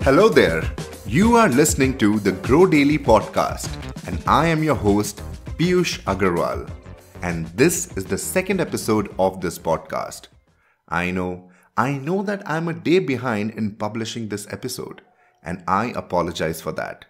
Hello there. You are listening to the Grow Daily podcast, and I am your host, Piyush Agarwal. And this is the second episode of this podcast. I know that I'm a day behind in publishing this episode, and I apologize for that.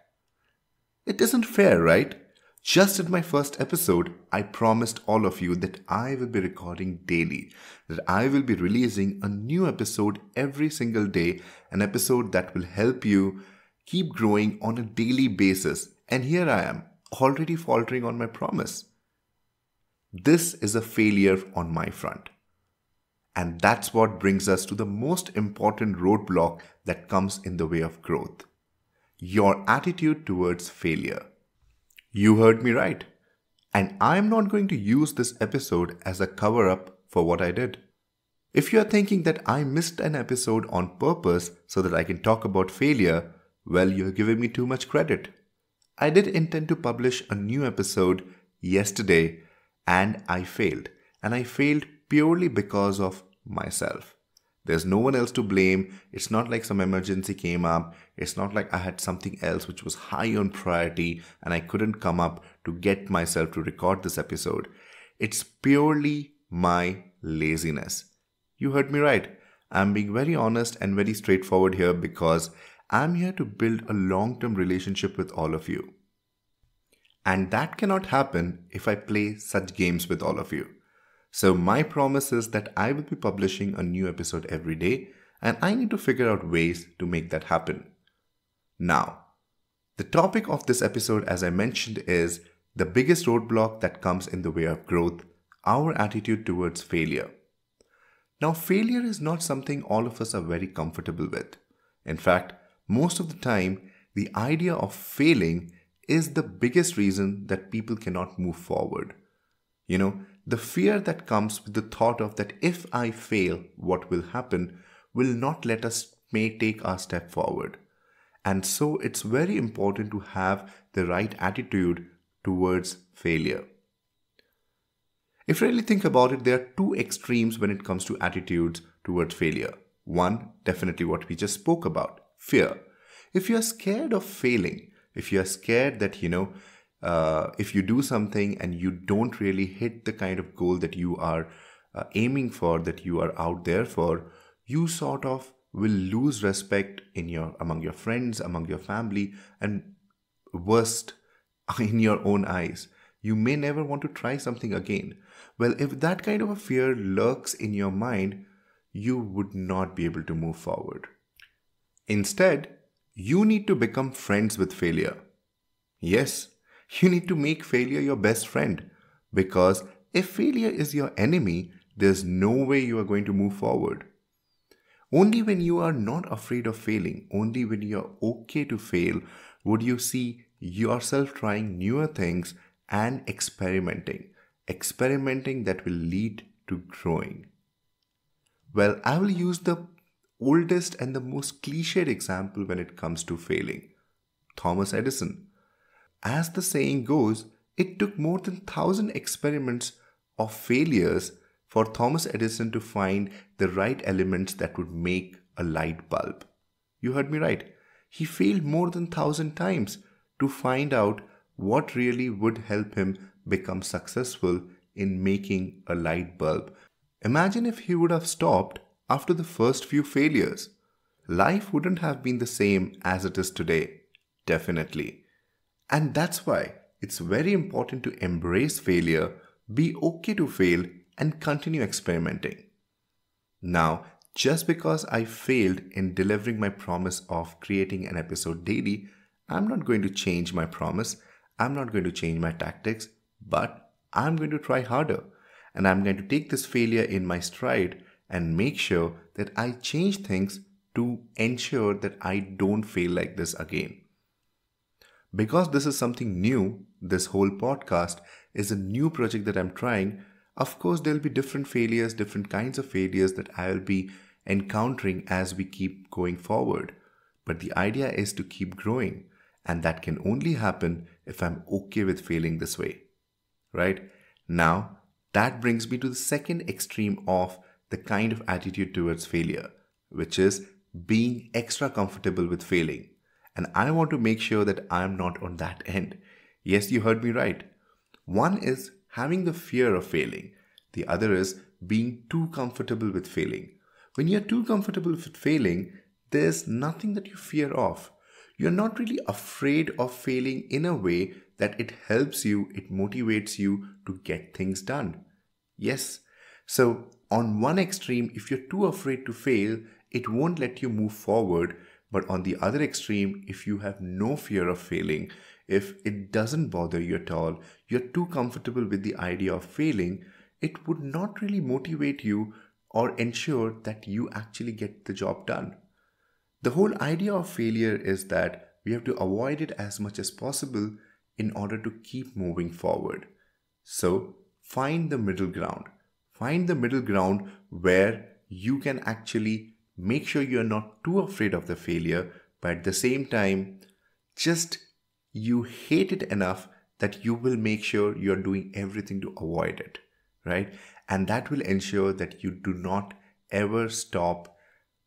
It isn't fair, right? Just in my first episode, I promised all of you that I will be recording daily, that I will be releasing a new episode every single day, an episode that will help you keep growing on a daily basis. And here I am, already faltering on my promise. This is a failure on my front. And that's what brings us to the most important roadblock that comes in the way of growth: your attitude towards failure. You heard me right. And I'm not going to use this episode as a cover-up for what I did. If you're thinking that I missed an episode on purpose so that I can talk about failure, well, you're giving me too much credit. I did intend to publish a new episode yesterday, and I failed. And I failed purely because of myself. There's no one else to blame. It's not like some emergency came up. It's not like I had something else which was high on priority and I couldn't come up to get myself to record this episode. It's purely my laziness. You heard me right. I'm being very honest and very straightforward here because I'm here to build a long-term relationship with all of you. And that cannot happen if I play such games with all of you. So my promise is that I will be publishing a new episode every day, and I need to figure out ways to make that happen. Now, the topic of this episode, as I mentioned, is the biggest roadblock that comes in the way of growth: our attitude towards failure. Now, failure is not something all of us are very comfortable with. In fact, most of the time, the idea of failing is the biggest reason that people cannot move forward. The fear that comes with the thought of that if I fail, what will happen, will not let us take our step forward. And so it's very important to have the right attitude towards failure. If you really think about it, there are two extremes when it comes to attitudes towards failure. One, definitely what we just spoke about, fear. If you're scared of failing, if you're scared that, if you do something and you don't really hit the kind of goal that you are aiming for, that you are out there for, you sort of will lose respect among your friends, among your family, and worst, in your own eyes. You may never want to try something again. Well, if that kind of a fear lurks in your mind, you would not be able to move forward. Instead, you need to become friends with failure. Yes, you need to make failure your best friend, because if failure is your enemy, there's no way you are going to move forward. Only when you are not afraid of failing, only when you're okay to fail, would you see yourself trying newer things and experimenting that will lead to growing. Well, I will use the oldest and the most cliched example when it comes to failing: Thomas Edison. As the saying goes, it took more than 1,000 experiments of failures for Thomas Edison to find the right elements that would make a light bulb. You heard me right. He failed more than 1,000 times to find out what really would help him become successful in making a light bulb. Imagine if he would have stopped after the first few failures. Life wouldn't have been the same as it is today. Definitely. And that's why it's very important to embrace failure, be okay to fail, and continue experimenting. Now, just because I failed in delivering my promise of creating an episode daily, I'm not going to change my promise. I'm not going to change my tactics, but I'm going to try harder. And I'm going to take this failure in my stride and make sure that I change things to ensure that I don't fail like this again. Because this is something new, this whole podcast is a new project that I'm trying. Of course, there'll be different failures, different kinds of failures that I'll be encountering as we keep going forward. But the idea is to keep growing, and that can only happen if I'm okay with failing this way. Right? Now, that brings me to the second extreme of the kind of attitude towards failure, which is being extra comfortable with failing. And I want to make sure that I am not on that end. Yes, you heard me right. One is having the fear of failing. The other is being too comfortable with failing. When you're too comfortable with failing, there's nothing that you fear of. You're not really afraid of failing in a way that it helps you, it motivates you to get things done. Yes. So, on one extreme, if you're too afraid to fail, it won't let you move forward. But on the other extreme, if you have no fear of failing, if it doesn't bother you at all, you're too comfortable with the idea of failing, it would not really motivate you or ensure that you actually get the job done. The whole idea of failure is that we have to avoid it as much as possible in order to keep moving forward. So, find the middle ground. Find the middle ground where you can actually make sure you're not too afraid of the failure, but at the same time, just you hate it enough that you will make sure you're doing everything to avoid it, right? And that will ensure that you do not ever stop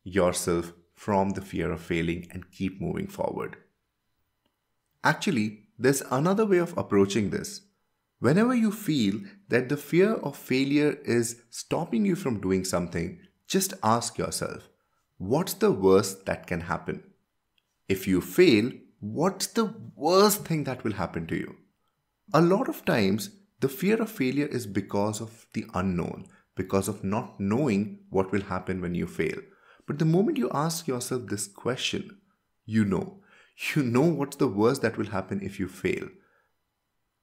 yourself from the fear of failing and keep moving forward. Actually, there's another way of approaching this. Whenever you feel that the fear of failure is stopping you from doing something, just ask yourself, what's the worst that can happen? If you fail, what's the worst thing that will happen to you? A lot of times, the fear of failure is because of the unknown, because of not knowing what will happen when you fail. But the moment you ask yourself this question, you know what's the worst that will happen if you fail.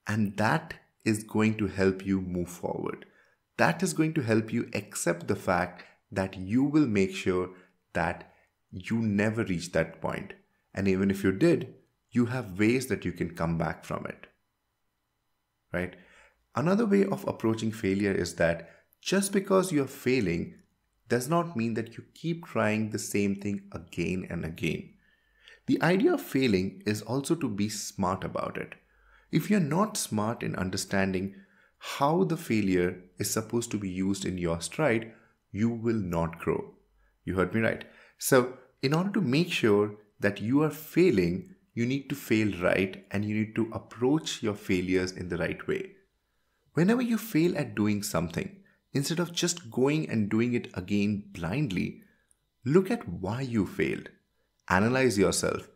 And that is going to help you move forward. That is going to help you accept the fact that you will make sure that you never reach that point. And even if you did, you have ways that you can come back from it. Right? Another way of approaching failure is that just because you're failing does not mean that you keep trying the same thing again and again. The idea of failing is also to be smart about it. If you're not smart in understanding how the failure is supposed to be used in your stride, you will not grow. You heard me right. So, in order to make sure that you are failing, you need to fail right and you need to approach your failures in the right way. Whenever you fail at doing something, instead of just going and doing it again blindly, look at why you failed. Analyze yourself,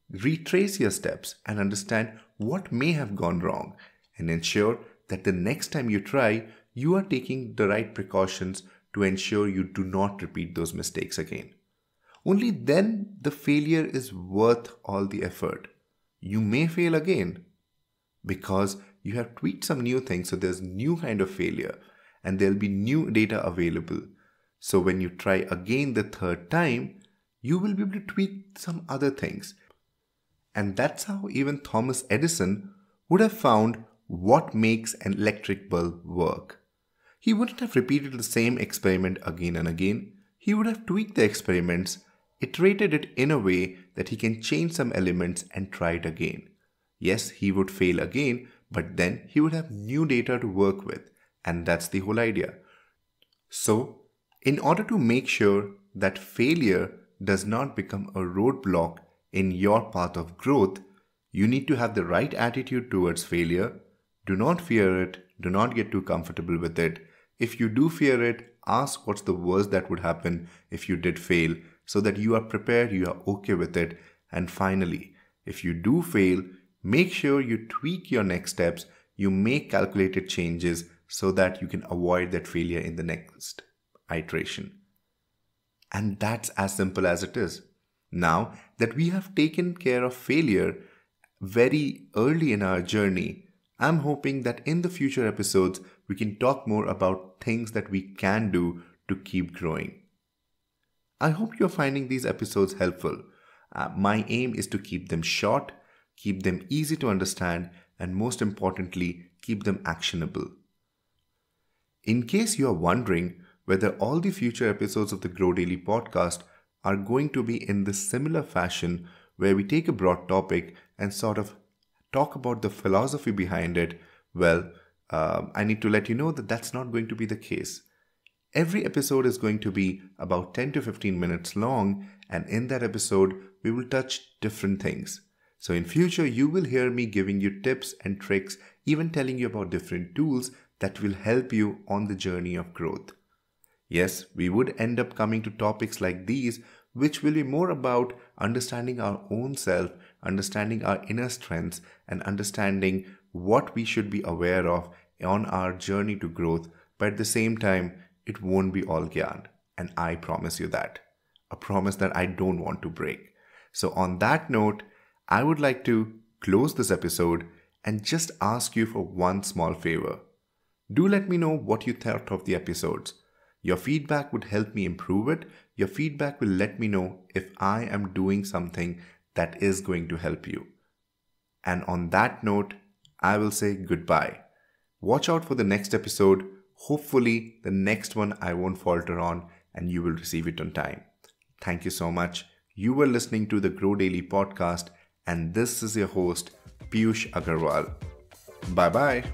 retrace your steps and understand what may have gone wrong and ensure that the next time you try, you are taking the right precautions to ensure you do not repeat those mistakes again. Only then the failure is worth all the effort. You may fail again because you have tweaked some new things, so there's new kind of failure and there'll be new data available. So when you try again the third time, you will be able to tweak some other things. And that's how even Thomas Edison would have found what makes an electric bulb work. He wouldn't have repeated the same experiment again and again. He would have tweaked the experiments, iterated it in a way that he can change some elements and try it again. Yes, he would fail again, but then he would have new data to work with. And that's the whole idea. So, in order to make sure that failure does not become a roadblock in your path of growth, you need to have the right attitude towards failure. Do not fear it. Do not get too comfortable with it. If you do fear it, ask what's the worst that would happen if you did fail so that you are prepared, you are okay with it. And finally, if you do fail, make sure you tweak your next steps. You make calculated changes so that you can avoid that failure in the next iteration. And that's as simple as it is. Now that we have taken care of failure very early in our journey, I'm hoping that in the future episodes, we can talk more about things that we can do to keep growing. I hope you're finding these episodes helpful. My aim is to keep them short, keep them easy to understand, and most importantly, keep them actionable. In case you are wondering whether all the future episodes of the Grow Daily podcast are going to be in this similar fashion where we take a broad topic and sort of talk about the philosophy behind it, well, I need to let you know that that's not going to be the case. Every episode is going to be about 10 to 15 minutes long, and in that episode, we will touch different things. So in future, you will hear me giving you tips and tricks, even telling you about different tools that will help you on the journey of growth. Yes, we would end up coming to topics like these, which will be more about understanding our own self, understanding our inner strengths, and understanding what we should be aware of on our journey to growth. But at the same time, it won't be all gyan. And I promise you that. A promise that I don't want to break. So on that note, I would like to close this episode and just ask you for one small favor. Do let me know what you thought of the episodes. Your feedback would help me improve it. Your feedback will let me know if I am doing something that is going to help you. And on that note, I will say goodbye. Watch out for the next episode. Hopefully, the next one I won't falter on and you will receive it on time. Thank you so much. You were listening to the Grow Daily podcast, and this is your host, Piyush Agarwal. Bye-bye.